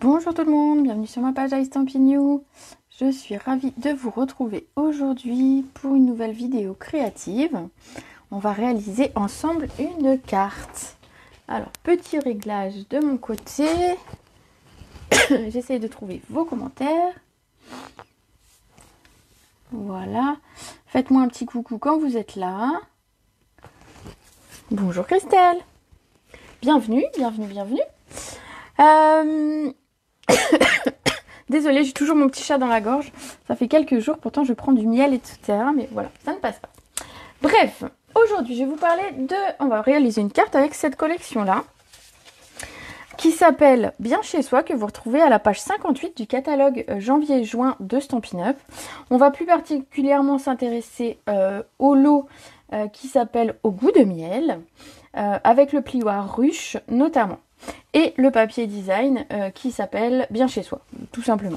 Bonjour tout le monde, bienvenue sur ma page iStampin'. Je suis ravie de vous retrouver aujourd'hui pour une nouvelle vidéo créative. On va réaliser ensemble une carte. Alors, petit réglage de mon côté. J'essaye de trouver vos commentaires. Voilà. Faites-moi un petit coucou quand vous êtes là. Bonjour Christelle. Bienvenue, bienvenue, bienvenue. Désolée, j'ai toujours mon petit chat dans la gorge. Ça fait quelques jours, pourtant je prends du miel, etc. Mais voilà, ça ne passe pas. Bref, aujourd'hui je vais vous parler de... On va réaliser une carte avec cette collection-là, qui s'appelle Bien chez soi, que vous retrouvez à la page 58 du catalogue janvier-juin de Stampin' Up. On va plus particulièrement s'intéresser au lot qui s'appelle Au goût de miel, avec le plioir ruche notamment. Et le papier design qui s'appelle Bien chez soi, tout simplement.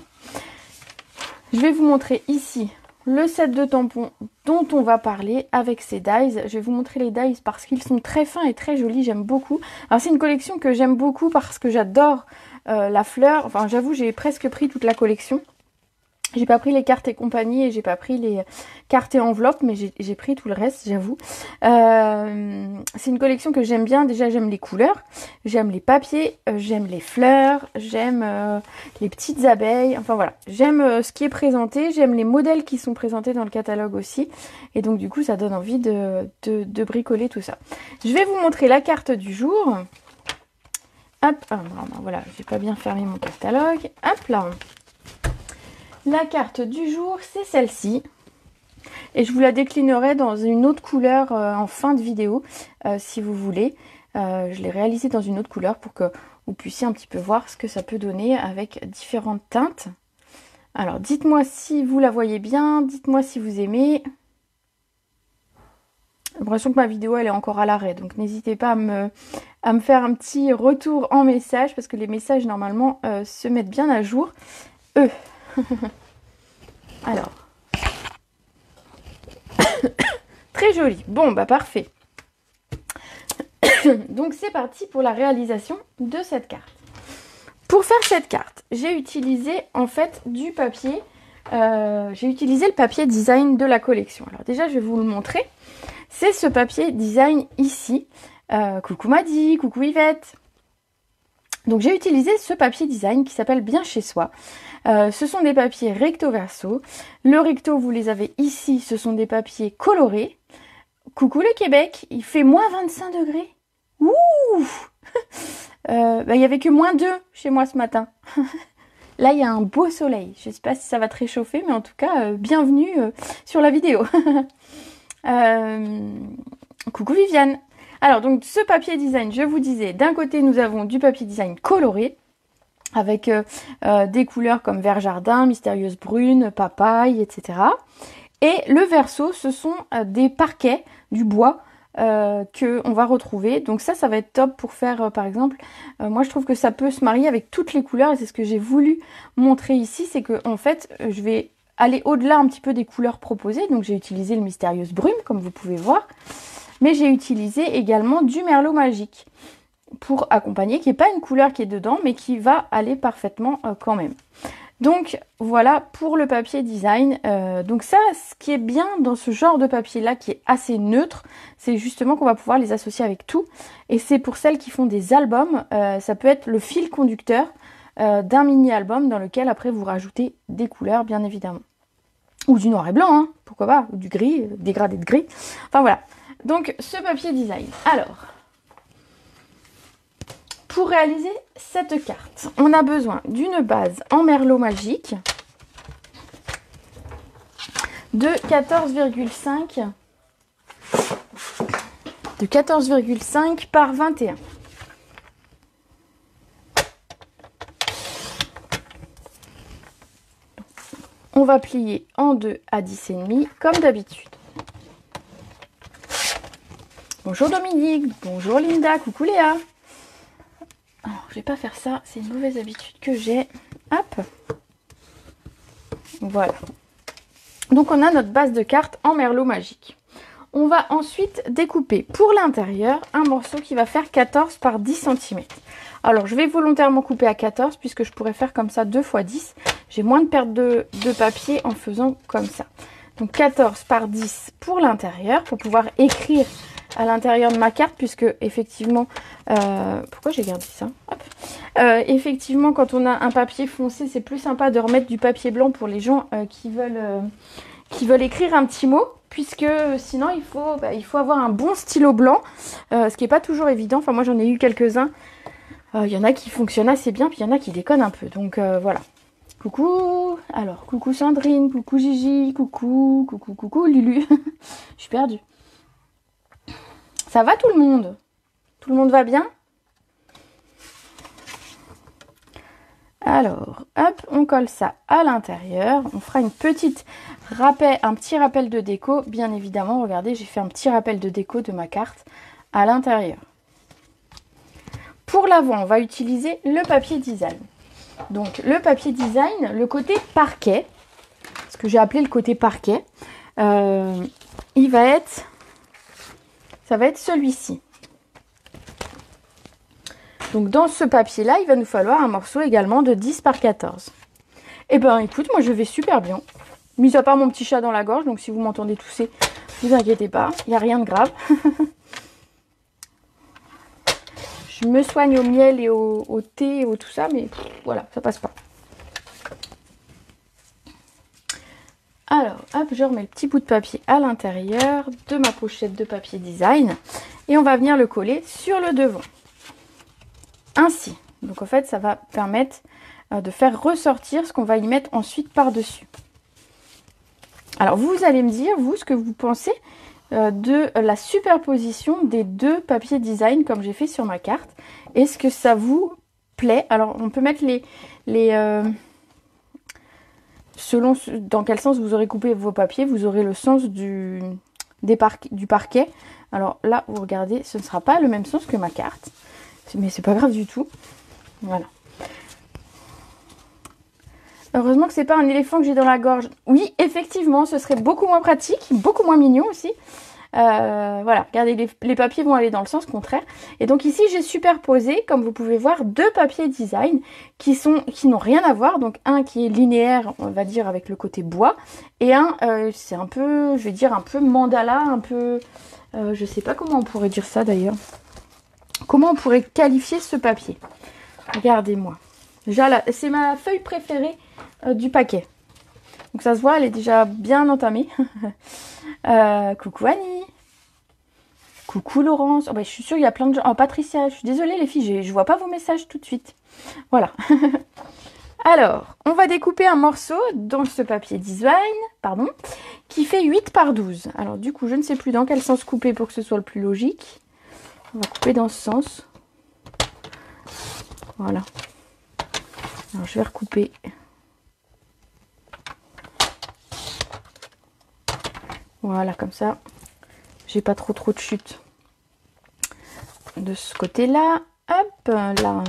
Je vais vous montrer ici le set de tampons dont on va parler avec ces dies. Je vais vous montrer les dies parce qu'ils sont très fins et très jolis, j'aime beaucoup. Alors c'est une collection que j'aime beaucoup parce que j'adore la fleur. Enfin j'avoue, j'ai presque pris toute la collection. J'ai pas pris les cartes et compagnie et j'ai pas pris les cartes et enveloppes, mais j'ai pris tout le reste, j'avoue. C'est une collection que j'aime bien. Déjà, j'aime les couleurs, j'aime les papiers, j'aime les fleurs, j'aime les petites abeilles. Enfin voilà, j'aime ce qui est présenté, j'aime les modèles qui sont présentés dans le catalogue aussi. Et donc du coup, ça donne envie de bricoler tout ça. Je vais vous montrer la carte du jour. Hop, voilà, j'ai pas bien fermé mon catalogue. Hop là. La carte du jour, c'est celle-ci. Et je vous la déclinerai dans une autre couleur en fin de vidéo, si vous voulez. Je l'ai réalisée dans une autre couleur pour que vous puissiez un petit peu voir ce que ça peut donner avec différentes teintes. Alors, dites-moi si vous la voyez bien, dites-moi si vous aimez. J'ai l'impression que ma vidéo, elle est encore à l'arrêt, donc n'hésitez pas à me faire un petit retour en message, parce que les messages, normalement, se mettent bien à jour. Alors, très joli. Bon, bah parfait. Donc c'est parti pour la réalisation de cette carte. Pour faire cette carte, j'ai utilisé en fait du papier. J'ai utilisé le papier design de la collection. Alors déjà, je vais vous le montrer. C'est ce papier design ici. Coucou Madi, coucou Yvette. Donc j'ai utilisé ce papier design qui s'appelle Bien chez soi. Ce sont des papiers recto verso. Le recto, vous les avez ici, ce sont des papiers colorés. Coucou le Québec, il fait moins 25 degrés. Ouh. Il n'y avait que moins 2 chez moi ce matin. Là, il y a un beau soleil. Je ne sais pas si ça va te réchauffer, mais en tout cas, bienvenue sur la vidéo. Coucou Viviane. Alors, donc, ce papier design, je vous disais, d'un côté, nous avons du papier design coloré, avec des couleurs comme vert jardin, mystérieuse brune, papaye, etc. Et le verso, ce sont des parquets, du bois, que on va retrouver. Donc ça va être top pour faire, par exemple, moi je trouve que ça peut se marier avec toutes les couleurs, et c'est ce que j'ai voulu montrer ici, c'est que en fait, je vais aller au-delà un petit peu des couleurs proposées. Donc j'ai utilisé le mystérieuse brume, comme vous pouvez voir, mais j'ai utilisé également du merlot magique pour accompagner, qui n'est pas une couleur qui est dedans, mais qui va aller parfaitement quand même. Donc voilà pour le papier design. Donc ça, ce qui est bien dans ce genre de papier là, qui est assez neutre, c'est justement qu'on va pouvoir les associer avec tout. Et c'est pour celles qui font des albums, ça peut être le fil conducteur d'un mini-album dans lequel après vous rajoutez des couleurs bien évidemment. Ou du noir et blanc, hein, pourquoi pas, ou du gris, dégradé de gris. Enfin voilà. Donc ce papier design. Alors, pour réaliser cette carte, on a besoin d'une base en merlot magique de 14,5 par 21. On va plier en 2 à 10,5 comme d'habitude. Bonjour Dominique, bonjour Linda, coucou Léa. Alors, je vais pas faire ça, c'est une mauvaise habitude que j'ai. Hop. Voilà. Donc on a notre base de cartes en merlot magique. On va ensuite découper pour l'intérieur un morceau qui va faire 14 par 10 cm. Alors je vais volontairement couper à 14 puisque je pourrais faire comme ça 2 x 10. J'ai moins de perte de papier en faisant comme ça. Donc 14 par 10 pour l'intérieur, pour pouvoir écrire à l'intérieur de ma carte, puisque effectivement, pourquoi j'ai gardé ça? Hop. Effectivement, quand on a un papier foncé, c'est plus sympa de remettre du papier blanc pour les gens qui veulent écrire un petit mot, puisque sinon il faut avoir un bon stylo blanc, ce qui n'est pas toujours évident. Enfin moi j'en ai eu quelques-uns, il y en a qui fonctionnent assez bien, puis il y en a qui déconnent un peu, donc voilà. Coucou, alors coucou Sandrine, coucou Gigi, coucou Lulu, je suis perdue. Ça va tout le monde? Tout le monde va bien? Alors, hop, on colle ça à l'intérieur. On fera un petit rappel de déco, bien évidemment. Regardez, j'ai fait un petit rappel de déco de ma carte à l'intérieur. Pour l'avant, on va utiliser le papier design. Donc le papier design, le côté parquet, ce que j'ai appelé le côté parquet, ça va être celui-ci. Donc dans ce papier là, il va nous falloir un morceau également de 10 par 14. Et ben écoute, moi je vais super bien. Mis à part mon petit chat dans la gorge, donc si vous m'entendez tousser, ne vous inquiétez pas, il n'y a rien de grave. Je me soigne au miel et au thé et tout ça, mais voilà, ça passe pas. Alors, hop, je remets le petit bout de papier à l'intérieur de ma pochette de papier design. Et on va venir le coller sur le devant. Ainsi. Donc en fait, ça va permettre de faire ressortir ce qu'on va y mettre ensuite par-dessus. Alors, vous allez me dire, vous, ce que vous pensez de la superposition des deux papiers design comme j'ai fait sur ma carte. Est-ce que ça vous plaît? Alors on peut mettre selon dans quel sens vous aurez coupé vos papiers, vous aurez le sens du parquet. Alors là, vous regardez, ce ne sera pas le même sens que ma carte, mais c'est pas grave du tout. Voilà. Heureusement que c'est pas un éléphant que j'ai dans la gorge. Oui, effectivement, ce serait beaucoup moins pratique, beaucoup moins mignon aussi. Voilà, regardez, les papiers vont aller dans le sens contraire. Et donc ici, j'ai superposé, comme vous pouvez voir, deux papiers design qui n'ont rien à voir. Donc un qui est linéaire, on va dire, avec le côté bois. Et un, c'est un peu, je vais dire, un peu mandala, un peu... je sais pas comment on pourrait dire ça d'ailleurs. Comment on pourrait qualifier ce papier? Regardez-moi. Déjà là, c'est ma feuille préférée du paquet. Donc ça se voit, elle est déjà bien entamée. Coucou Annie. Coucou Laurence. Oh, bah, je suis sûre qu'il y a plein de gens. Oh Patricia, je suis désolée les filles, je vois pas vos messages tout de suite. Voilà. Alors, on va découper un morceau dans ce papier design, pardon, qui fait 8 par 12. Alors du coup, je ne sais plus dans quel sens couper pour que ce soit le plus logique. On va couper dans ce sens. Voilà. Alors je vais recouper. Voilà, comme ça, j'ai pas trop de chute. De ce côté-là, hop, là.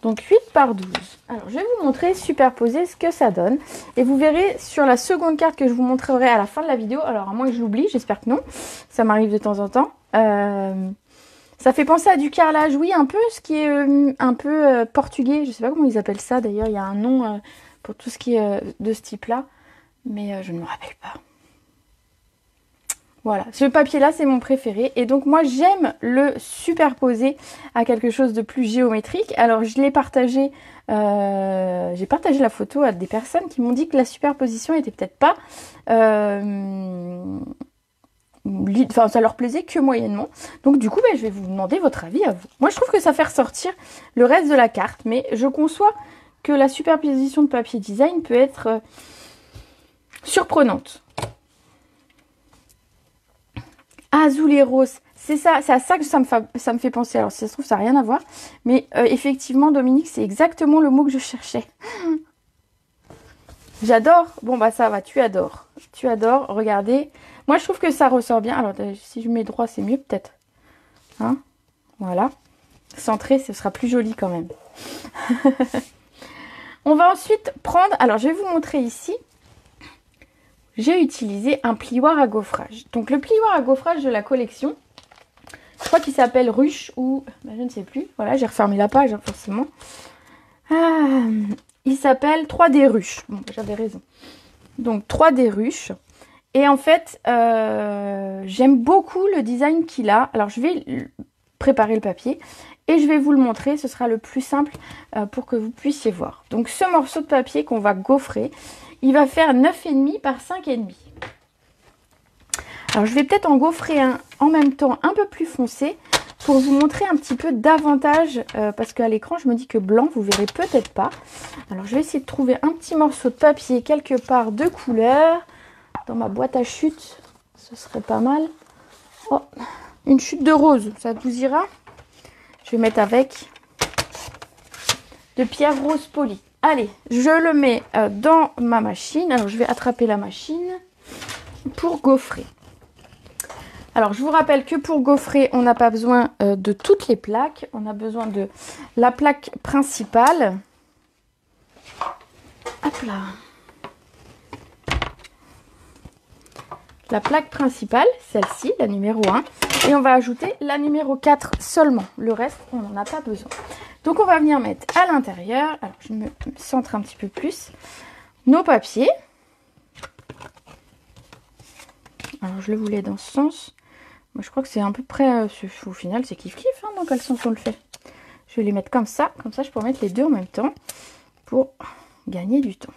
Donc 8 par 12. Alors, je vais vous montrer superposer ce que ça donne. Et vous verrez sur la seconde carte que je vous montrerai à la fin de la vidéo. Alors, à moins que je l'oublie, j'espère que non. Ça m'arrive de temps en temps. Ça fait penser à du carrelage, oui, un peu, ce qui est un peu portugais. Je sais pas comment ils appellent ça. D'ailleurs, il y a un nom pour tout ce qui est de ce type-là. Mais je ne me rappelle pas. Voilà, ce papier-là, c'est mon préféré. Et donc, moi, j'aime le superposer à quelque chose de plus géométrique. Alors, je l'ai partagé, j'ai partagé la photo à des personnes qui m'ont dit que la superposition était peut-être pas... Enfin, ça leur plaisait que moyennement. Donc, du coup, je vais vous demander votre avis à vous. Moi, je trouve que ça fait ressortir le reste de la carte. Mais je conçois que la superposition de papier design peut être surprenante. Azul et rose, c'est ça, c'est à ça que ça me fait penser. Alors si ça se trouve, ça n'a rien à voir. Mais effectivement, Dominique, c'est exactement le mot que je cherchais. J'adore. Bon, bah ça va, tu adores. Tu adores, regardez. Moi, je trouve que ça ressort bien. Alors, si je mets droit, c'est mieux peut-être. Hein? Voilà. Centré, ce sera plus joli quand même. On va ensuite prendre... Alors, je vais vous montrer ici. j'ai utilisé un plioir à gaufrage. Donc le plioir à gaufrage de la collection, je crois qu'il s'appelle Ruche ou... je ne sais plus. Voilà, j'ai refermé la page, hein, forcément. Il s'appelle 3D Ruche. Bon, j'avais raison. Donc 3D Ruche. Et en fait, j'aime beaucoup le design qu'il a. Alors je vais préparer le papier et je vais vous le montrer. Ce sera le plus simple pour que vous puissiez voir. Donc ce morceau de papier qu'on va gaufrer, il va faire 9,5 par 5,5. Alors je vais peut-être en gaufrer un en même temps un peu plus foncé pour vous montrer un petit peu davantage parce qu'à l'écran je me dis que blanc vous verrez peut-être pas. Alors je vais essayer de trouver un petit morceau de papier quelque part de couleur dans ma boîte à chute, ce serait pas mal. Oh, une chute de rose, ça vous ira? Je vais mettre avec de pierre rose polie. Allez, je le mets dans ma machine. Alors je vais attraper la machine pour gaufrer. Alors, je vous rappelle que pour gaufrer, on n'a pas besoin de toutes les plaques. On a besoin de la plaque principale. Hop là. La plaque principale, celle-ci, la numéro 1. Et on va ajouter la numéro 4 seulement. Le reste, on n'en a pas besoin. Donc, on va venir mettre à l'intérieur. Alors, je me centre un petit peu plus. Nos papiers. Alors, je le voulais dans ce sens. Moi, je crois que c'est à peu près, au final, c'est kiff-kiff, hein, dans quel sens on le fait. Je vais les mettre comme ça je pourrais mettre les deux en même temps pour gagner du temps.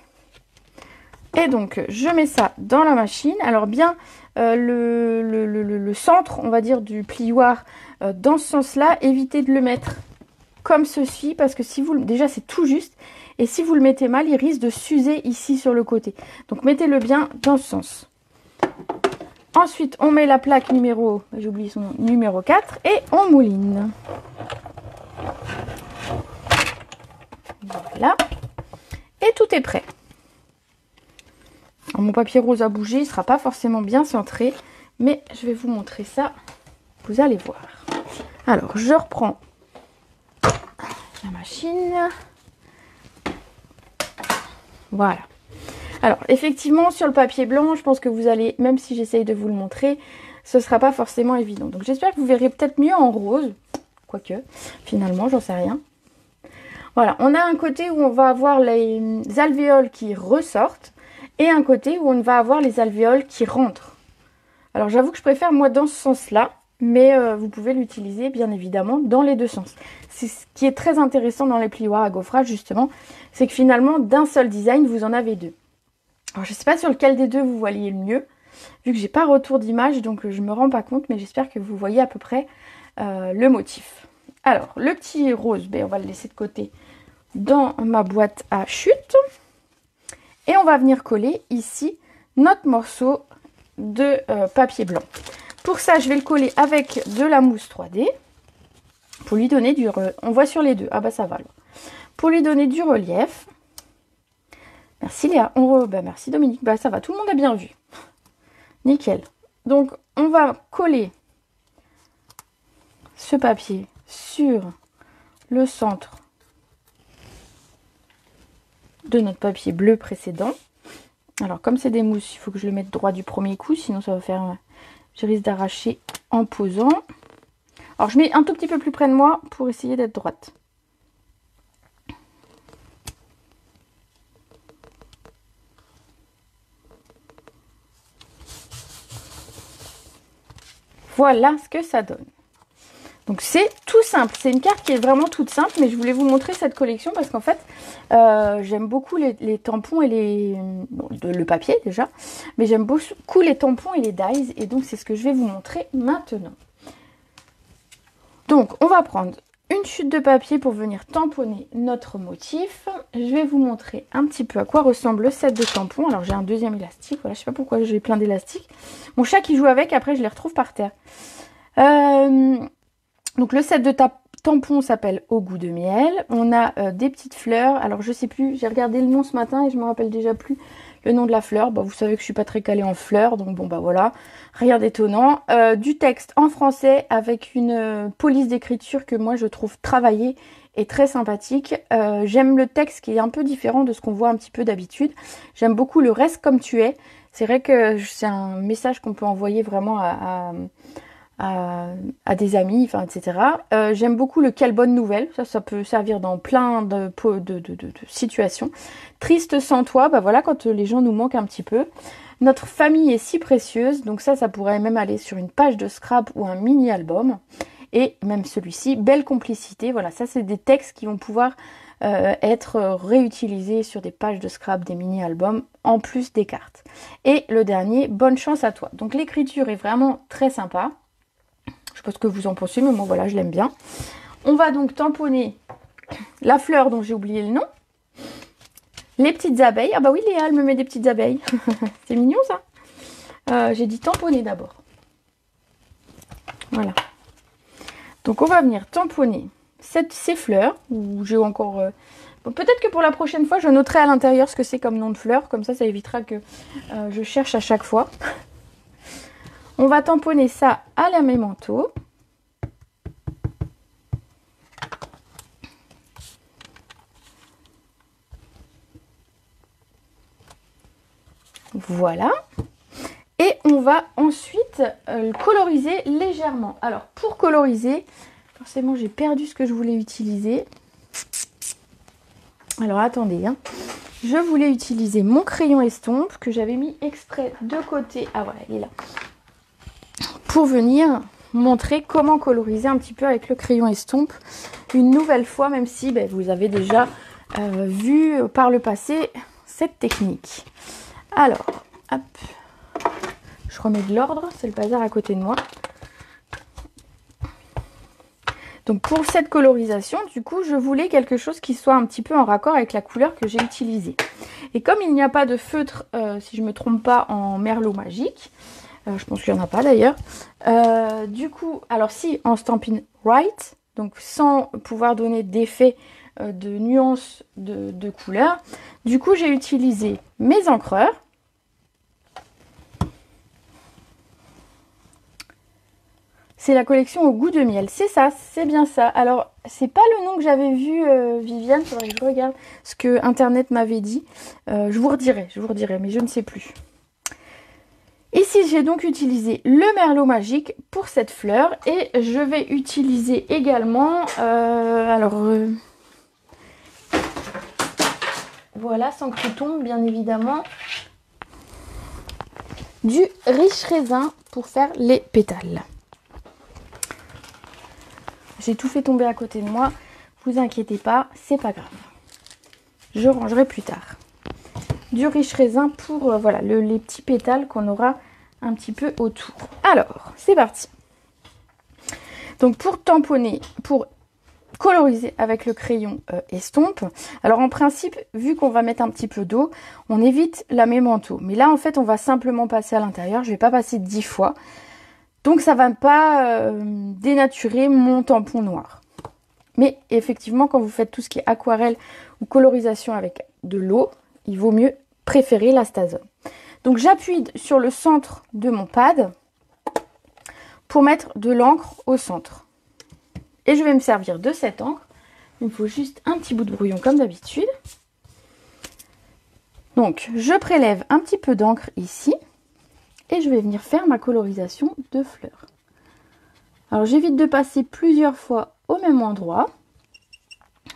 Et donc, je mets ça dans la machine. Alors bien, le centre, on va dire, du plioir, dans ce sens-là, évitez de le mettre comme ceci, parce que si vous, déjà, c'est tout juste, et si vous le mettez mal, il risque de s'user ici sur le côté. Donc, mettez-le bien dans ce sens. Ensuite, on met la plaque numéro, j'ai oublié son nom, numéro 4 et on mouline. Voilà. Et tout est prêt. Alors, mon papier rose a bougé, il ne sera pas forcément bien centré, mais je vais vous montrer ça. Vous allez voir. Alors, je reprends la machine. Voilà. Alors, effectivement, sur le papier blanc, je pense que vous allez, même si j'essaye de vous le montrer, ce ne sera pas forcément évident. Donc, j'espère que vous verrez peut-être mieux en rose. Quoique, finalement, j'en sais rien. Voilà, on a un côté où on va avoir les alvéoles qui ressortent et un côté où on va avoir les alvéoles qui rentrent. Alors, j'avoue que je préfère, moi, dans ce sens-là, mais vous pouvez l'utiliser, bien évidemment, dans les deux sens. C'est ce qui est très intéressant dans les plioirs à gaufrage, justement, c'est que finalement, d'un seul design, vous en avez deux. Alors, je ne sais pas sur lequel des deux vous voyez le mieux, vu que j'ai pas retour d'image, donc je me rends pas compte, mais j'espère que vous voyez à peu près le motif. Alors, le petit rose, on va le laisser de côté dans ma boîte à chute. Et on va venir coller ici notre morceau de papier blanc. Pour ça, je vais le coller avec de la mousse 3D, pour lui donner du... On voit sur les deux, ah bah ça va alors. Pour lui donner du relief. Merci Léa. Merci Dominique. Bah ça va, tout le monde a bien vu. Nickel. Donc on va coller ce papier sur le centre de notre papier bleu précédent. Alors comme c'est des mousses, il faut que je le mette droit du premier coup, sinon ça va faire... Je risque d'arracher en posant. Alors je mets un tout petit peu plus près de moi pour essayer d'être droite. Voilà ce que ça donne. Donc c'est tout simple, c'est une carte qui est vraiment toute simple, mais je voulais vous montrer cette collection parce qu'en fait, j'aime beaucoup les tampons et le papier déjà, mais j'aime beaucoup les tampons et les dies, et donc c'est ce que je vais vous montrer maintenant. Donc on va prendre une chute de papier pour venir tamponner notre motif. Je vais vous montrer un petit peu à quoi ressemble le set de tampons. Alors j'ai un deuxième élastique, voilà, je sais pas pourquoi j'ai plein d'élastiques. Mon chat qui joue avec, après je les retrouve par terre. Donc le set de tampons s'appelle Au goût de miel. On a des petites fleurs. Alors je sais plus, j'ai regardé le nom ce matin et je me rappelle déjà plus le nom de la fleur. Bah, vous savez que je suis pas très calée en fleurs, donc bon bah voilà, rien d'étonnant. Du texte en français avec une police d'écriture que moi je trouve travaillée et très sympathique. J'aime le texte qui est un peu différent de ce qu'on voit un petit peu d'habitude. J'aime beaucoup le Reste comme tu es. C'est vrai que c'est un message qu'on peut envoyer vraiment à des amis, enfin, etc. J'aime beaucoup le quelle bonne nouvelle. Ça peut servir dans plein de situations. Triste sans toi, bah voilà, quand les gens nous manquent un petit peu. Notre famille est si précieuse. Donc ça pourrait même aller sur une page de scrap ou un mini-album. Et même celui-ci, belle complicité. Voilà, ça c'est des textes qui vont pouvoir être réutilisés sur des pages de scrap, des mini-albums, en plus des cartes. Et le dernier, bonne chance à toi. Donc l'écriture est vraiment très sympa. Je sais pas ce que vous en pensez, mais moi voilà, je l'aime bien. On va donc tamponner la fleur dont j'ai oublié le nom. Les petites abeilles. Ah bah oui, Léa, elle me met des petites abeilles. C'est mignon ça. J'ai dit tamponner d'abord. Voilà. Donc on va venir tamponner ces fleurs. Où j'ai encore... Bon, peut-être que pour la prochaine fois, je noterai à l'intérieur ce que c'est comme nom de fleur. Comme ça évitera que je cherche à chaque fois. On va tamponner ça à la mémento. Voilà. Et on va ensuite coloriser légèrement. Alors, pour coloriser, forcément, j'ai perdu ce que je voulais utiliser. Alors, attendez. Hein. Je voulais utiliser mon crayon estompe que j'avais mis exprès de côté. Ah, voilà, il est là. Pour venir montrer comment coloriser un petit peu avec le crayon estompe une nouvelle fois, même si vous avez déjà vu par le passé cette technique. Alors, hop, je remets de l'ordre, c'est le bazar à côté de moi. Donc pour cette colorisation, du coup, je voulais quelque chose qui soit un petit peu en raccord avec la couleur que j'ai utilisée. Et comme il n'y a pas de feutre, si je ne me trompe pas, en merlot magique, je pense qu'il n'y en a pas d'ailleurs, du coup, alors si, en Stampin' Write, donc sans pouvoir donner d'effet de nuances de couleurs, du coup, j'ai utilisé mes encreurs. C'est la collection au goût de miel. C'est ça, c'est bien ça. Alors, c'est pas le nom que j'avais vu, Viviane. Il faudrait que je regarde ce que Internet m'avait dit. Je vous redirai, mais je ne sais plus. Ici, j'ai donc utilisé le merlot magique pour cette fleur. Et je vais utiliser également... voilà, sans que tout tombe, bien évidemment. Du riche raisin pour faire les pétales. J'ai tout fait tomber à côté de moi. Vous inquiétez pas, c'est pas grave. Je rangerai plus tard. Du riche raisin pour voilà, les petits pétales qu'on aura un petit peu autour. Alors, c'est parti. Donc pour tamponner, pour coloriser avec le crayon estompe. Alors en principe, vu qu'on va mettre un petit peu d'eau, on évite la mémento. Mais là, en fait, on va simplement passer à l'intérieur. Je ne vais pas passer 10 fois. Donc ça ne va pas dénaturer mon tampon noir. Mais effectivement, quand vous faites tout ce qui est aquarelle ou colorisation avec de l'eau, il vaut mieux préférer la Stazone. Donc j'appuie sur le centre de mon pad pour mettre de l'encre au centre. Et je vais me servir de cette encre. Il me faut juste un petit bout de brouillon comme d'habitude. Donc je prélève un petit peu d'encre ici. Et je vais venir faire ma colorisation de fleurs. Alors j'évite de passer plusieurs fois au même endroit.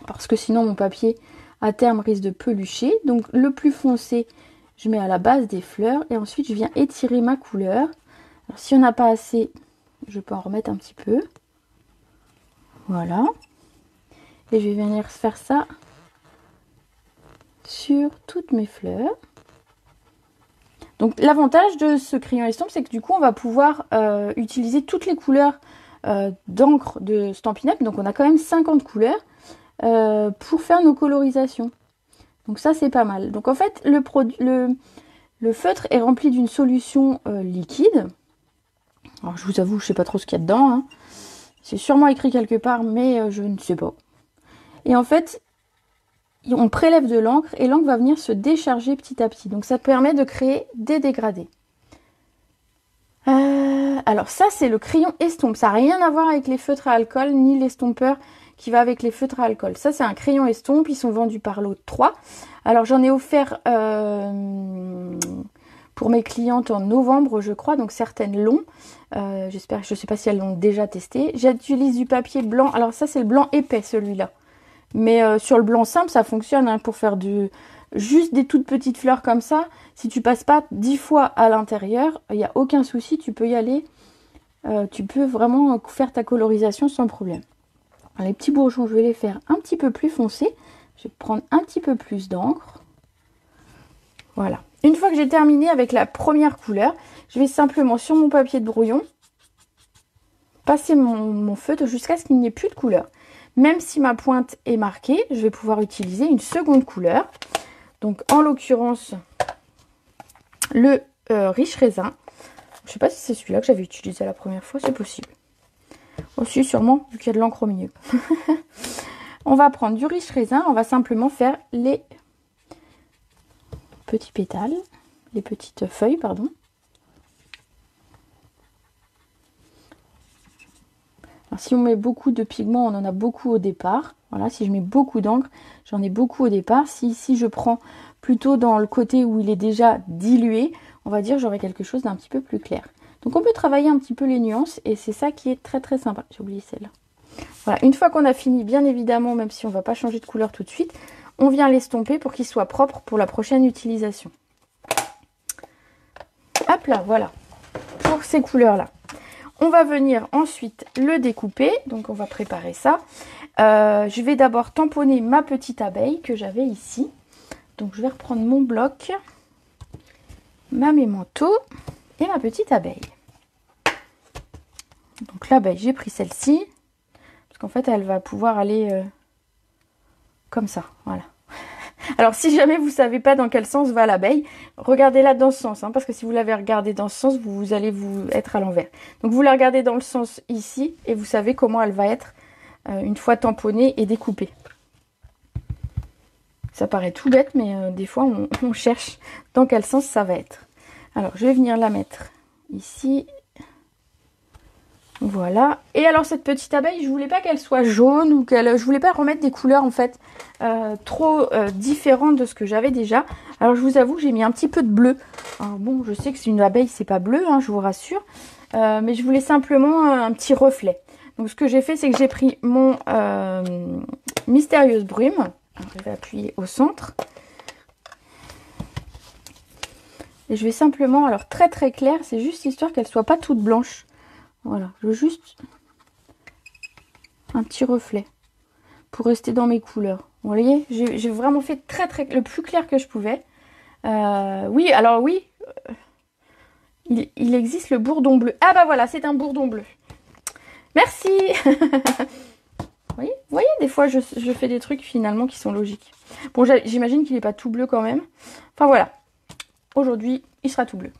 Parce que sinon mon papier à terme risque de pelucher. Donc le plus foncé, je mets à la base des fleurs. Et ensuite je viens étirer ma couleur. Alors si on n'a pas assez, je peux en remettre un petit peu. Voilà. Et je vais venir faire ça sur toutes mes fleurs. Donc l'avantage de ce crayon estompe, c'est que du coup on va pouvoir utiliser toutes les couleurs d'encre de Stampin' Up. Donc on a quand même 50 couleurs pour faire nos colorisations. Donc ça c'est pas mal. Donc en fait le feutre est rempli d'une solution liquide. Alors je vous avoue, je sais pas trop ce qu'il y a dedans. Hein. C'est sûrement écrit quelque part, mais je ne sais pas. Et en fait, on prélève de l'encre et l'encre va venir se décharger petit à petit. Donc ça permet de créer des dégradés. Alors ça c'est le crayon estompe. Ça n'a rien à voir avec les feutres à alcool ni l'estompeur qui va avec les feutres à alcool. Ça c'est un crayon estompe. Ils sont vendus par lot 3. Alors j'en ai offert pour mes clientes en novembre, je crois. Donc certaines l'ont. J'espère, je ne sais pas si elles l'ont déjà testé. J'utilise du papier blanc. Alors ça, c'est le blanc épais, celui-là. Mais sur le blanc simple, ça fonctionne hein, pour faire juste des toutes petites fleurs comme ça. Si tu passes pas 10 fois à l'intérieur, il n'y a aucun souci. Tu peux y aller. Tu peux vraiment faire ta colorisation sans problème. Alors, les petits bourgeons, je vais les faire un petit peu plus foncés. Je vais prendre un petit peu plus d'encre. Voilà. Une fois que j'ai terminé avec la première couleur, je vais simplement sur mon papier de brouillon passer mon feutre jusqu'à ce qu'il n'y ait plus de couleur. Même si ma pointe est marquée, je vais pouvoir utiliser une seconde couleur. Donc en l'occurrence, le riche raisin. Je ne sais pas si c'est celui-là que j'avais utilisé la première fois, c'est possible. Aussi sûrement, vu qu'il y a de l'encre au milieu. On va prendre du riche raisin, on va simplement faire les petits pétales, les petites feuilles, pardon. Alors, si on met beaucoup de pigments, on en a beaucoup au départ. Voilà, si je mets beaucoup d'encre, j'en ai beaucoup au départ. Si ici je prends plutôt dans le côté où il est déjà dilué, on va dire j'aurai quelque chose d'un petit peu plus clair. Donc on peut travailler un petit peu les nuances et c'est ça qui est très très sympa. J'ai oublié celle-là. Voilà, une fois qu'on a fini, bien évidemment, même si on ne va pas changer de couleur tout de suite, on vient l'estomper pour qu'il soit propre pour la prochaine utilisation. Hop là, voilà, pour ces couleurs-là. On va venir ensuite le découper, donc on va préparer ça. Je vais d'abord tamponner ma petite abeille que j'avais ici. Donc je vais reprendre mon bloc, mes manteaux et ma petite abeille. Donc l'abeille, j'ai pris celle-ci, parce qu'en fait elle va pouvoir aller comme ça, voilà. Alors si jamais vous ne savez pas dans quel sens va l'abeille, regardez-la dans ce sens, hein, parce que si vous l'avez regardée dans ce sens, vous allez vous être à l'envers. Donc vous la regardez dans le sens ici, et vous savez comment elle va être une fois tamponnée et découpée. Ça paraît tout bête, mais des fois on cherche dans quel sens ça va être. Alors je vais venir la mettre ici. Voilà. Et alors cette petite abeille, je voulais pas qu'elle soit jaune ou je voulais pas remettre des couleurs en fait trop différentes de ce que j'avais déjà. Alors je vous avoue que j'ai mis un petit peu de bleu. Alors, bon, je sais que c'est une abeille, c'est pas bleu, hein, je vous rassure. Mais je voulais simplement un petit reflet. Donc ce que j'ai fait, c'est que j'ai pris mon Mystérieuse Brume. Alors, je vais appuyer au centre. Et je vais simplement, alors très très clair, c'est juste histoire qu'elle soit pas toute blanche. Voilà, je veux juste un petit reflet pour rester dans mes couleurs. Vous voyez, j'ai vraiment fait très très le plus clair que je pouvais. Oui, alors oui, il existe le bourdon bleu. Ah bah voilà, c'est un bourdon bleu. Merci. Vous voyez, des fois je fais des trucs finalement qui sont logiques. Bon, j'imagine qu'il n'est pas tout bleu quand même. Enfin voilà, aujourd'hui il sera tout bleu.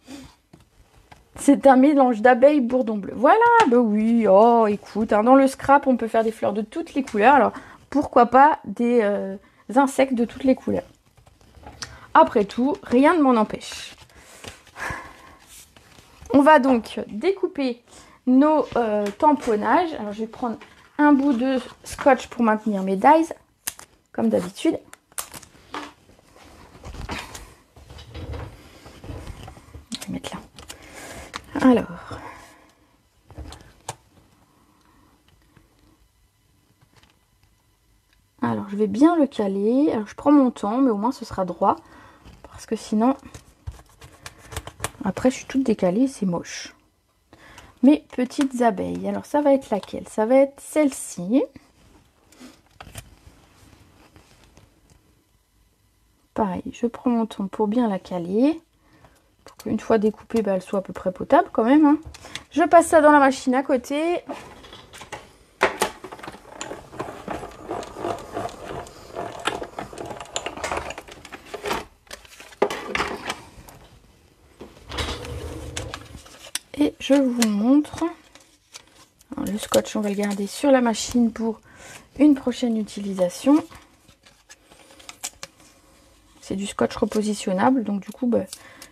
C'est un mélange d'abeilles bourdon bleu. Voilà, bah oui, oh écoute, hein, dans le scrap on peut faire des fleurs de toutes les couleurs. Alors pourquoi pas des insectes de toutes les couleurs. Après tout, rien ne m'en empêche. On va donc découper nos tamponnages. Alors je vais prendre un bout de scotch pour maintenir mes dies, comme d'habitude. Je vais mettre là. Alors, je vais bien le caler. Alors, je prends mon temps, mais au moins ce sera droit. Parce que sinon, après, je suis toute décalée, c'est moche. Mes petites abeilles. Alors, ça va être laquelle? Ça va être celle-ci. Pareil, je prends mon temps pour bien la caler. Pour qu'une fois découpée, bah, elle soit à peu près potable quand même. Hein. Je passe ça dans la machine à côté. Et je vous montre. Alors, le scotch, on va le garder sur la machine pour une prochaine utilisation. C'est du scotch repositionnable, donc du coup, bah,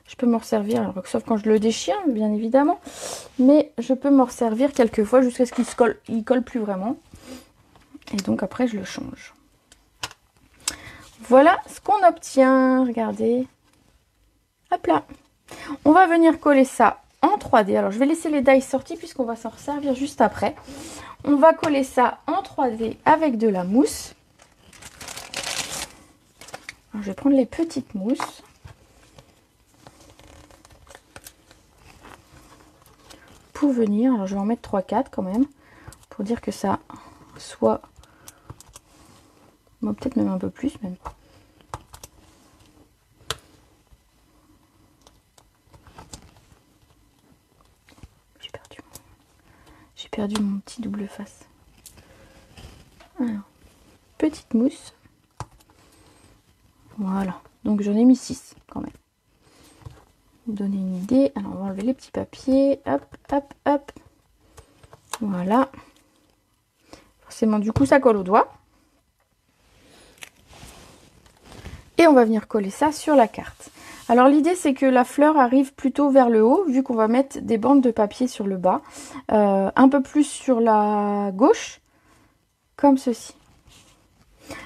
je peux m'en resservir, alors, sauf quand je le déchire, bien évidemment. Mais je peux m'en resservir quelques fois jusqu'à ce qu'il colle plus vraiment. Et donc après, je le change. Voilà ce qu'on obtient. Regardez. Hop là. On va venir coller ça en 3D. Alors je vais laisser les dies sortis puisqu'on va s'en resservir juste après. On va coller ça en 3D avec de la mousse. Alors, je vais prendre les petites mousses. Pour venir, alors je vais en mettre 3-4 quand même. Pour dire que ça soit... Bon, peut-être même un peu plus même. J'ai perdu mon petit double face. Alors, petite mousse. Voilà. Donc j'en ai mis 6 quand même. Vous donner une idée. Alors on va enlever les petits papiers. Hop, hop, hop. Voilà. Forcément, du coup, ça colle au doigt. Et on va venir coller ça sur la carte. Alors l'idée, c'est que la fleur arrive plutôt vers le haut, vu qu'on va mettre des bandes de papier sur le bas. Un peu plus sur la gauche, comme ceci.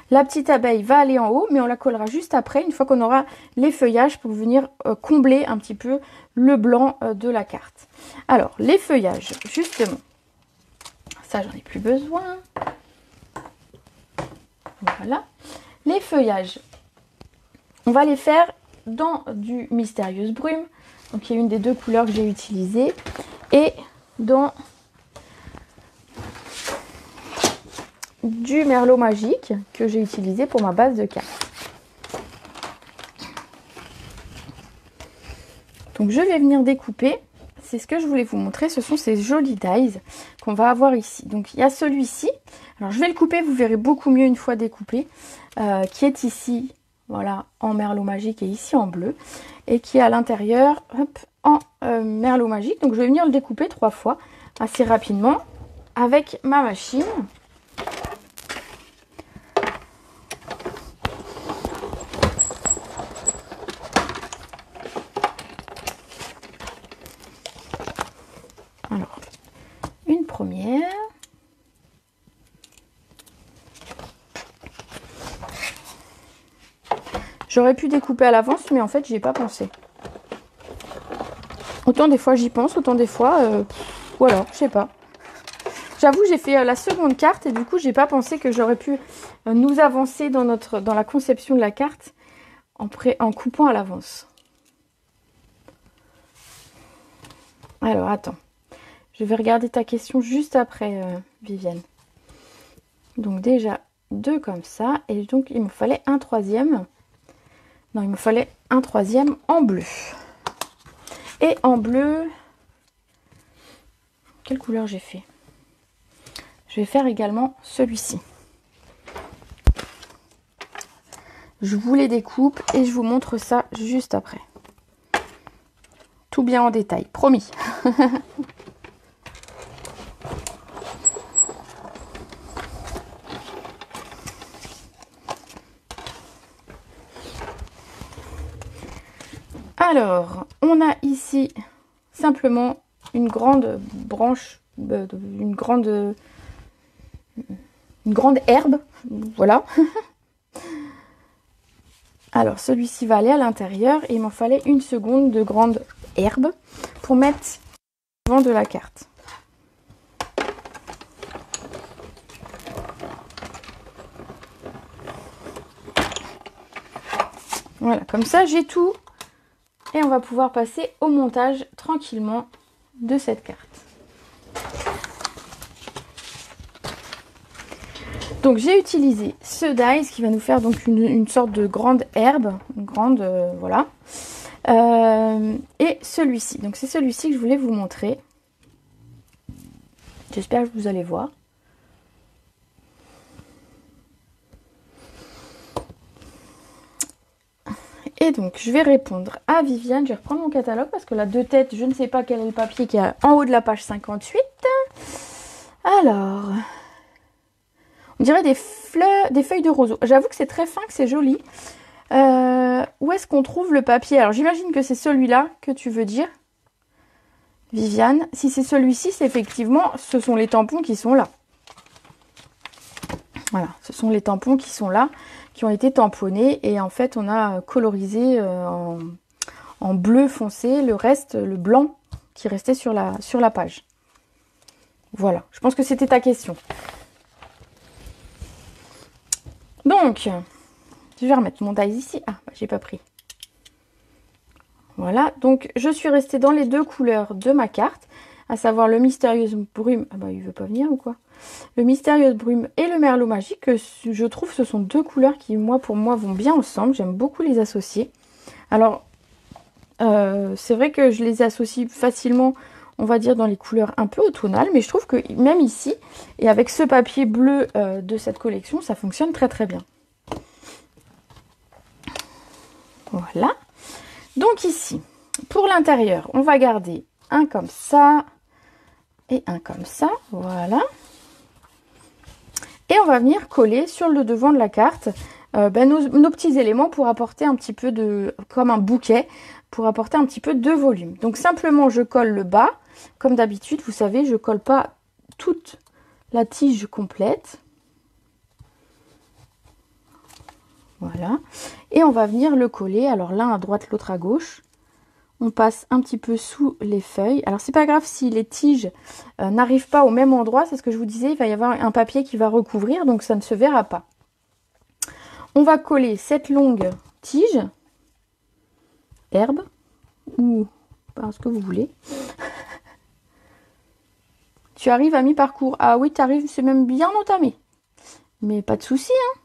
La petite abeille va aller en haut, mais on la collera juste après, une fois qu'on aura les feuillages, pour venir combler un petit peu le blanc de la carte. Alors, les feuillages, justement. Ça, j'en ai plus besoin. Voilà. Les feuillages, on va les faire dans du Mystérieuse Brume, donc il y a une des deux couleurs que j'ai utilisées, et dans du Merlot Magique que j'ai utilisé pour ma base de cartes. Donc je vais venir découper. C'est ce que je voulais vous montrer, ce sont ces jolis dies qu'on va avoir ici. Donc il y a celui-ci, alors je vais le couper, vous verrez beaucoup mieux une fois découpé, qui est ici, voilà, en Merlot Magique et ici en bleu, et qui est à l'intérieur, hop, en Merlot Magique. Donc je vais venir le découper 3 fois, assez rapidement, avec ma machine. Alors, une première. J'aurais pu découper à l'avance, mais en fait, j'y ai pas pensé. Autant des fois j'y pense, autant des fois, voilà, je sais pas. J'avoue, j'ai fait la seconde carte et du coup, j'ai pas pensé que j'aurais pu nous avancer dans la conception de la carte en coupant à l'avance. Alors, attends. Je vais regarder ta question juste après, Viviane. Donc déjà, 2 comme ça. Et donc, il me fallait un 3e. Non, il me fallait un 3e en bleu. Et en bleu... Quelle couleur j'ai fait? Je vais faire également celui-ci. Je vous les découpe et je vous montre ça juste après. Tout bien en détail, promis. Alors, on a ici simplement une grande branche, une grande herbe, voilà. Alors, celui-ci va aller à l'intérieur et il m'en fallait une seconde de grande herbe pour mettre devant de la carte. Voilà, comme ça j'ai tout. Et on va pouvoir passer au montage tranquillement de cette carte. Donc j'ai utilisé ce dies qui va nous faire donc une sorte de grande herbe, une grande voilà. Et celui-ci. Donc c'est celui-ci que je voulais vous montrer. J'espère que vous allez voir. Et donc, je vais répondre à Viviane. Je vais reprendre mon catalogue parce que la 2 têtes, je ne sais pas quel est le papier qui est en haut de la page 58. Alors, on dirait des fleurs, des feuilles de roseau. J'avoue que c'est très fin, que c'est joli. Où est-ce qu'on trouve le papier? Alors, j'imagine que c'est celui-là que tu veux dire, Viviane. Si c'est celui-ci, c'est effectivement, ce sont les tampons qui sont là. Voilà, ce sont les tampons qui sont là, qui ont été tamponnés et en fait on a colorisé en bleu foncé, le reste, le blanc qui restait sur la page. Voilà, je pense que c'était ta question. Donc, je vais remettre mon dies ici. Ah, bah, j'ai pas pris. Voilà, donc je suis restée dans les deux couleurs de ma carte, à savoir le Mystérieuse Brume. Ah bah, il veut pas venir ou quoi? Le Mystérieuse Brume et le Merlot Magique, je trouve que ce sont deux couleurs qui, pour moi, vont bien ensemble. J'aime beaucoup les associer. Alors, c'est vrai que je les associe facilement, on va dire, dans les couleurs un peu automnales, mais je trouve que même ici, et avec ce papier bleu de cette collection, ça fonctionne très très bien. Voilà. Donc ici, pour l'intérieur, on va garder un comme ça et un comme ça, voilà. Et on va venir coller sur le devant de la carte nos petits éléments pour apporter un petit peu de, comme un bouquet, pour apporter un petit peu de volume. Donc simplement, je colle le bas. Comme d'habitude, vous savez, je colle pas toute la tige complète. Voilà. Et on va venir le coller. Alors l'un à droite, l'autre à gauche. On passe un petit peu sous les feuilles. Alors c'est pas grave si les tiges n'arrivent pas au même endroit. C'est ce que je vous disais. Il va y avoir un papier qui va recouvrir. Donc ça ne se verra pas. On va coller cette longue tige. Herbe. Ou ce que vous voulez. Tu arrives à mi-parcours. Ah oui, tu arrives. C'est même bien entamé. Mais pas de souci, hein.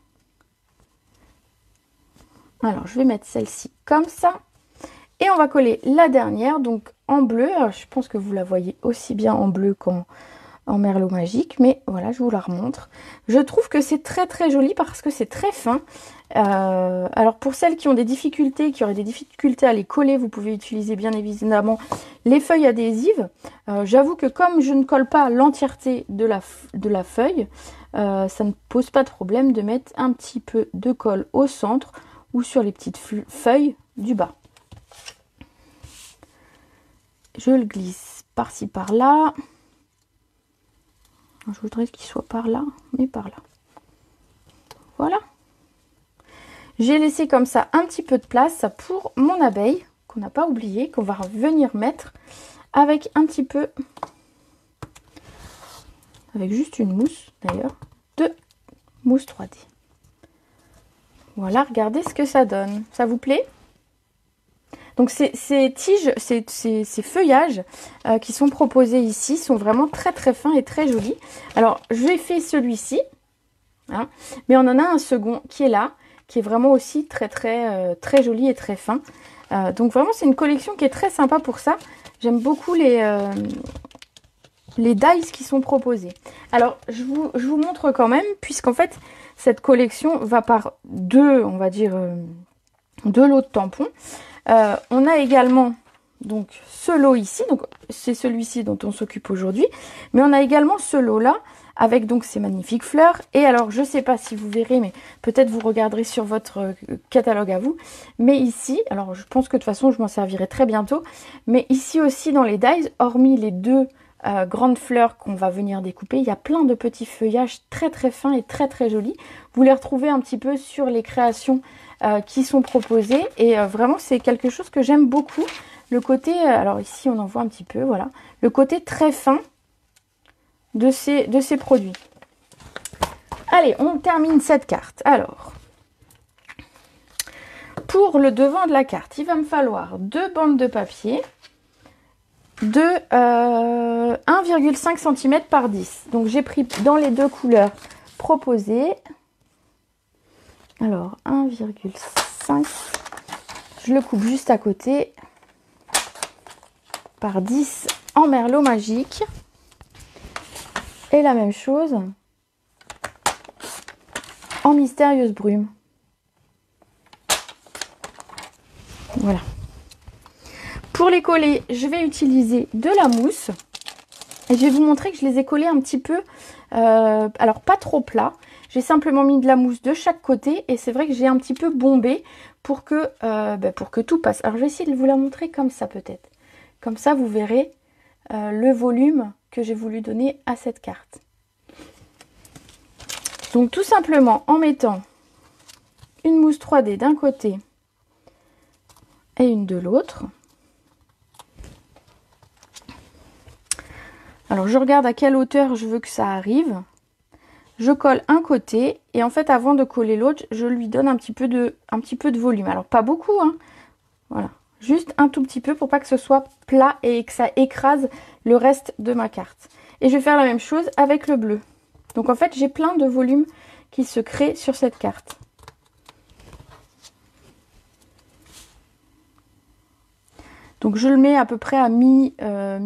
Alors, je vais mettre celle-ci comme ça. Et on va coller la dernière, donc en bleu. Alors, je pense que vous la voyez aussi bien en bleu qu'en Merlot Magique. Mais voilà, je vous la remontre. Je trouve que c'est très très joli parce que c'est très fin. Alors, pour celles qui ont des difficultés, qui auraient des difficultés à les coller, vous pouvez utiliser bien évidemment les feuilles adhésives. J'avoue que comme je ne colle pas l'entièreté de la feuille, ça ne pose pas de problème de mettre un petit peu de colle au centre ou sur les petites feuilles du bas. Je le glisse par-ci par-là. Je voudrais qu'il soit par là, mais par là. Voilà. J'ai laissé comme ça un petit peu de place pour mon abeille, qu'on n'a pas oublié, qu'on va venir mettre avec un petit peu, avec juste une mousse d'ailleurs, de mousse 3D. Voilà, regardez ce que ça donne. Ça vous plaît? Donc ces tiges, ces feuillages qui sont proposés ici sont vraiment très très fins et très jolis. Alors j'ai fait celui-ci, hein, mais on en a un second qui est là, qui est vraiment aussi très très très joli et très fin. Donc vraiment c'est une collection qui est très sympa pour ça. J'aime beaucoup les dies qui sont proposés. Alors je vous montre quand même, puisqu'en fait cette collection va par deux, on va dire, deux lots de tampons. On a également donc ce lot ici, donc c'est celui-ci dont on s'occupe aujourd'hui, mais on a également ce lot là avec donc ces magnifiques fleurs. Et alors je sais pas si vous verrez, mais peut-être vous regarderez sur votre catalogue à vous, mais ici, alors je pense que de toute façon je m'en servirai très bientôt, mais ici aussi dans les dies, hormis les deux grandes fleurs qu'on va venir découper, il y a plein de petits feuillages très très fins et très très jolis. Vous les retrouvez un petit peu sur les créations qui sont proposées, et vraiment c'est quelque chose que j'aime beaucoup. Le côté, alors ici on en voit un petit peu, voilà, le côté très fin de ces produits. Allez, on termine cette carte. Alors, pour le devant de la carte, il va me falloir deux bandes de papier de 1,5 cm par 10. Donc j'ai pris dans les deux couleurs proposées. Alors 1,5, je le coupe juste à côté, par 10 en Merlot Magique. Et la même chose en Mystérieuse Brume. Voilà. Pour les coller, je vais utiliser de la mousse. Et je vais vous montrer que je les ai collés un petit peu, alors pas trop plat. J'ai simplement mis de la mousse de chaque côté, et c'est vrai que j'ai un petit peu bombé pour que tout passe. Alors je vais essayer de vous la montrer comme ça peut-être. Comme ça vous verrez le volume que j'ai voulu donner à cette carte. Donc tout simplement en mettant une mousse 3D d'un côté et une de l'autre. Alors je regarde à quelle hauteur je veux que ça arrive. Je colle un côté et en fait avant de coller l'autre, je lui donne un petit peu de volume. Alors pas beaucoup, hein. Voilà, juste un tout petit peu pour pas que ce soit plat et que ça écrase le reste de ma carte. Et je vais faire la même chose avec le bleu. Donc en fait j'ai plein de volume qui se crée sur cette carte. Donc je le mets à peu près à mi-bande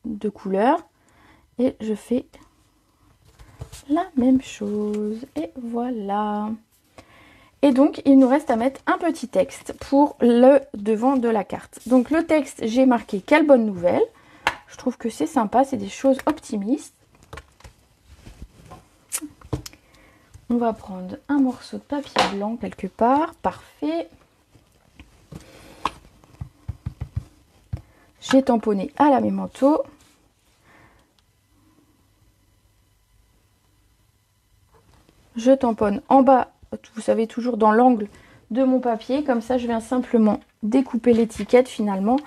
de couleur et je fais la même chose et voilà. Et donc il nous reste à mettre un petit texte pour le devant de la carte. Donc le texte, j'ai marqué quelle bonne nouvelle. Je trouve que c'est sympa, c'est des choses optimistes. On va prendre un morceau de papier blanc quelque part, parfait. J'ai tamponné à la mémento. Je tamponne en bas, vous savez, toujours dans l'angle de mon papier. Comme ça, je viens simplement découper l'étiquette finalement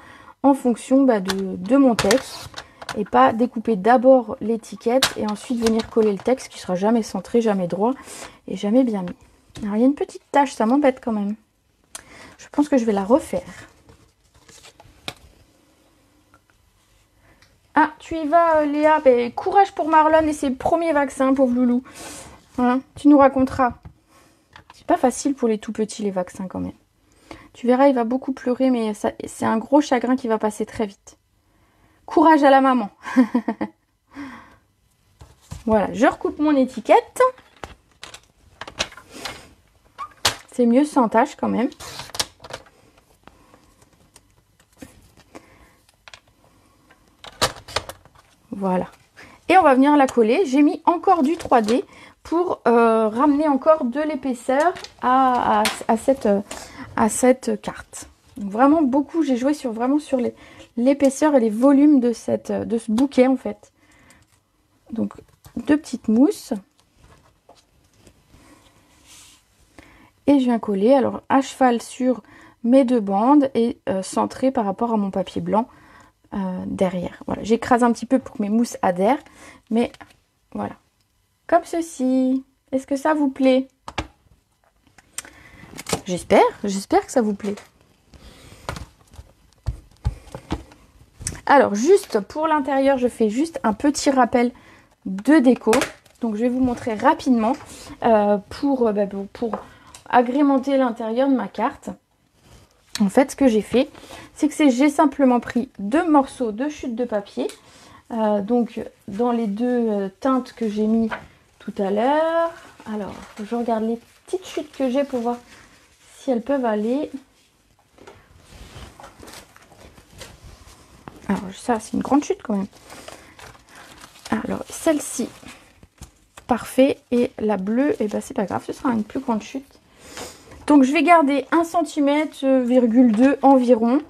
en fonction de mon texte. Et pas découper d'abord l'étiquette et ensuite venir coller le texte qui sera jamais centré, jamais droit et jamais bien mis. Alors, il y a une petite tache, ça m'embête quand même. Je pense que je vais la refaire. Ah, tu y vas, Léa. Ben, courage pour Marlon et ses premiers vaccins, pauvre loulou. Hein, tu nous raconteras. C'est pas facile pour les tout petits, les vaccins, quand même. Tu verras, il va beaucoup pleurer, mais c'est un gros chagrin qui va passer très vite. Courage à la maman. Voilà, je recoupe mon étiquette. C'est mieux sans tache, quand même. Voilà. Et on va venir la coller. J'ai mis encore du 3D pour ramener encore de l'épaisseur à cette carte. Donc vraiment beaucoup, j'ai joué vraiment sur l'épaisseur et les volumes de ce bouquet en fait. Donc 2 petites mousses. Et je viens coller alors à cheval sur mes 2 bandes et centré par rapport à mon papier blanc derrière. Voilà, j'écrase un petit peu pour que mes mousses adhèrent, mais voilà. Comme ceci. Est-ce que ça vous plaît? J'espère que ça vous plaît. Alors, juste pour l'intérieur, je fais juste un petit rappel de déco. Donc, je vais vous montrer rapidement pour agrémenter l'intérieur de ma carte. En fait, ce que j'ai fait, c'est que j'ai simplement pris 2 morceaux de chute de papier. Donc, dans les 2 teintes que j'ai mis tout à l'heure. Alors, je regarde les petites chutes que j'ai pour voir si elles peuvent aller. Alors, ça, c'est une grande chute quand même. Alors, celle-ci, parfait. Et la bleue, eh ben, c'est pas grave, ce sera une plus grande chute. Donc, je vais garder 1 cm,2 cm environ.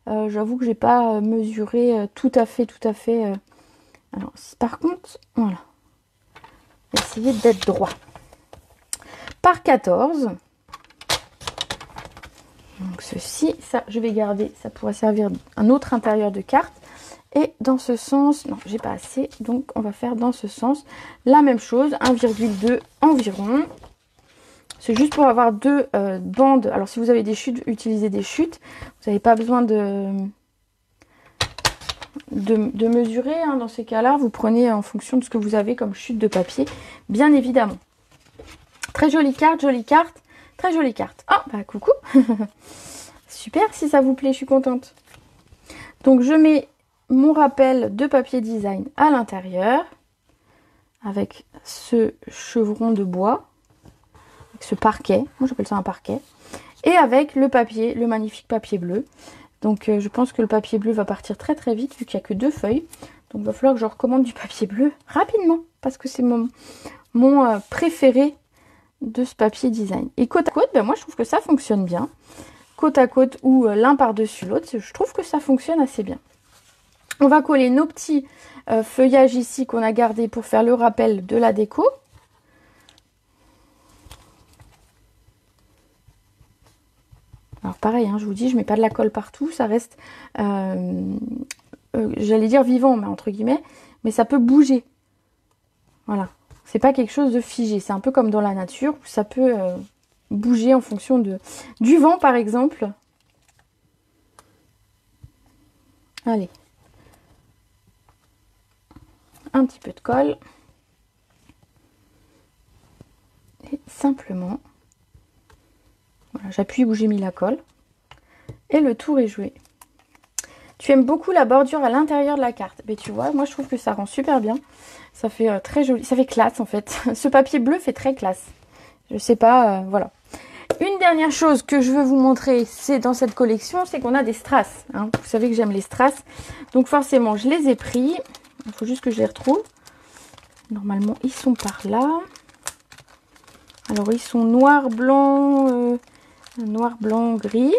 J'avoue que j'ai pas mesuré tout à fait. Alors, par contre, voilà. Essayer d'être droit. Par 14. Donc ceci, ça je vais garder, ça pourrait servir un autre intérieur de carte. Et dans ce sens, non j'ai pas assez, donc on va faire dans ce sens la même chose, 1,2 environ. C'est juste pour avoir 2 bandes. Alors si vous avez des chutes, utilisez des chutes. Vous n'avez pas besoin de mesurer, hein. Dans ces cas-là, vous prenez en fonction de ce que vous avez comme chute de papier, bien évidemment. Très jolie carte, très jolie carte. Oh, bah coucou. Super, si ça vous plaît, je suis contente. Donc je mets mon rappel de papier design à l'intérieur, avec ce chevron de bois, avec ce parquet, moi j'appelle ça un parquet, et avec le papier, le magnifique papier bleu. Donc je pense que le papier bleu va partir très très vite vu qu'il n'y a que 2 feuilles. Donc il va falloir que je recommande du papier bleu rapidement parce que c'est mon préféré de ce papier design. Et côte à côte, ben moi je trouve que ça fonctionne bien. Côte à côte ou l'un par-dessus l'autre, je trouve que ça fonctionne assez bien. On va coller nos petits feuillages ici qu'on a gardés pour faire le rappel de la déco. Alors pareil, hein, je vous dis, je mets pas de la colle partout, ça reste, j'allais dire vivant, mais entre guillemets, mais ça peut bouger. Voilà, c'est pas quelque chose de figé, c'est un peu comme dans la nature, où ça peut bouger en fonction du vent par exemple. Allez, un petit peu de colle. Et simplement, voilà, j'appuie où j'ai mis la colle. Et le tour est joué. Tu aimes beaucoup la bordure à l'intérieur de la carte. Mais tu vois, moi je trouve que ça rend super bien. Ça fait très joli, ça fait classe en fait. Ce papier bleu fait très classe. Je sais pas, voilà. Une dernière chose que je veux vous montrer, c'est dans cette collection, c'est qu'on a des strass. Hein. Vous savez que j'aime les strass. Donc forcément, je les ai pris. Il faut juste que je les retrouve. Normalement, ils sont par là. Alors, ils sont noir, blanc, gris.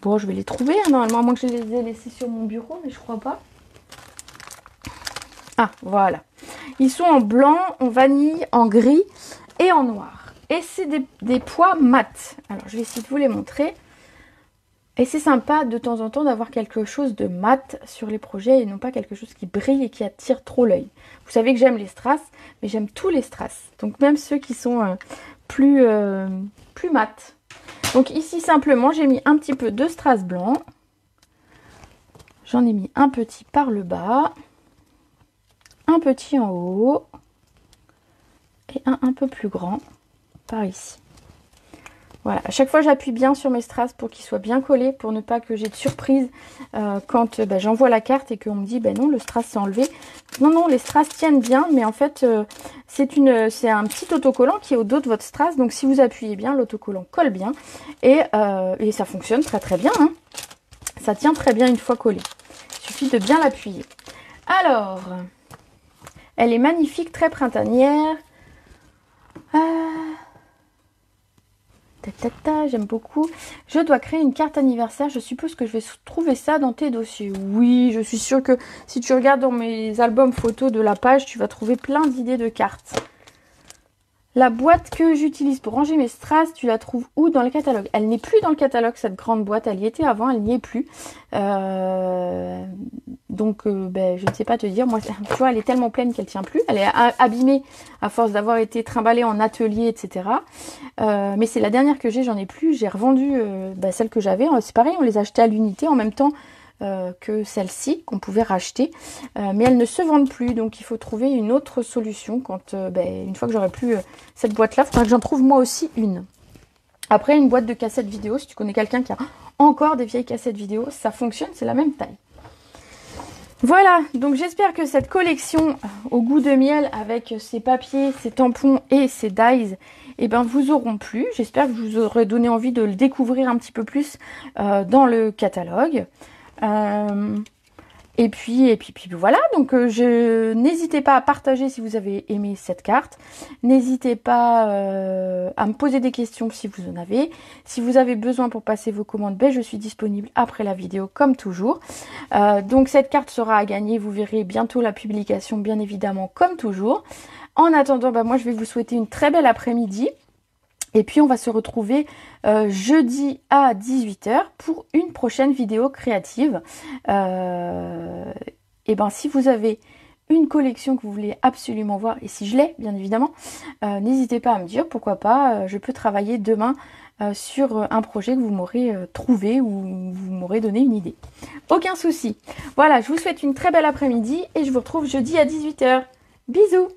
Bon, je vais les trouver. Hein, normalement, à moins que je les ai laissés sur mon bureau, mais je crois pas. Ah, voilà. Ils sont en blanc, en vanille, en gris et en noir. Et c'est des pois mat. Alors, je vais essayer de vous les montrer. Et c'est sympa de temps en temps d'avoir quelque chose de mat sur les projets et non pas quelque chose qui brille et qui attire trop l'œil. Vous savez que j'aime les strass, mais j'aime tous les strass. Donc même ceux qui sont plus mat. Donc ici simplement j'ai mis un petit peu de strass blanc. J'en ai mis un petit par le bas. Un petit en haut. Et un peu plus grand par ici. Voilà, à chaque fois j'appuie bien sur mes strass pour qu'ils soient bien collés, pour ne pas que j'ai de surprise quand j'envoie la carte et qu'on me dit non, le strass s'est enlevé. Non, les strass tiennent bien, mais en fait c'est un petit autocollant qui est au dos de votre strass, donc si vous appuyez bien, l'autocollant colle bien et ça fonctionne très très bien. Hein. Ça tient très bien une fois collé. Il suffit de bien l'appuyer. Alors, elle est magnifique, très printanière. J'aime beaucoup. Je dois créer une carte anniversaire. Je suppose que je vais trouver ça dans tes dossiers. Oui, je suis sûre que si tu regardes dans mes albums photos de la page, tu vas trouver plein d'idées de cartes. La boîte que j'utilise pour ranger mes strass, tu la trouves où dans le catalogue? Elle n'est plus dans le catalogue, cette grande boîte. Elle y était avant, elle n'y est plus. Donc, je ne sais pas te dire. Moi, tu vois, elle est tellement pleine qu'elle tient plus. Elle est abîmée à force d'avoir été trimballée en atelier, etc. Mais c'est la dernière que j'ai, j'en ai plus. J'ai revendu celle que j'avais. C'est pareil, on les achetait à l'unité en même temps que celle-ci qu'on pouvait racheter. Mais elles ne se vendent plus. Donc, il faut trouver une autre solution. Quand une fois que j'aurai plus cette boîte-là, il faudra que j'en trouve moi aussi une. Après, une boîte de cassettes vidéo, si tu connais quelqu'un qui a encore des vieilles cassettes vidéo, ça fonctionne, c'est la même taille. Voilà, donc j'espère que cette collection au goût de miel avec ces papiers, ces tampons et ces dies, vous auront plu. J'espère que je vous aurai donné envie de le découvrir un petit peu plus dans le catalogue. Et puis voilà, donc n'hésitez pas à partager si vous avez aimé cette carte. N'hésitez pas à me poser des questions si vous en avez. Si vous avez besoin pour passer vos commandes, je suis disponible après la vidéo comme toujours. Donc cette carte sera à gagner, vous verrez bientôt la publication bien évidemment comme toujours. En attendant, moi je vais vous souhaiter une très belle après-midi. Et puis on va se retrouver jeudi à 18 h pour une prochaine vidéo créative. Si vous avez une collection que vous voulez absolument voir, et si je l'ai bien évidemment, n'hésitez pas à me dire, pourquoi pas, je peux travailler demain sur un projet que vous m'aurez trouvé ou vous m'aurez donné une idée. Aucun souci. Voilà, je vous souhaite une très belle après-midi et je vous retrouve jeudi à 18 h. Bisous!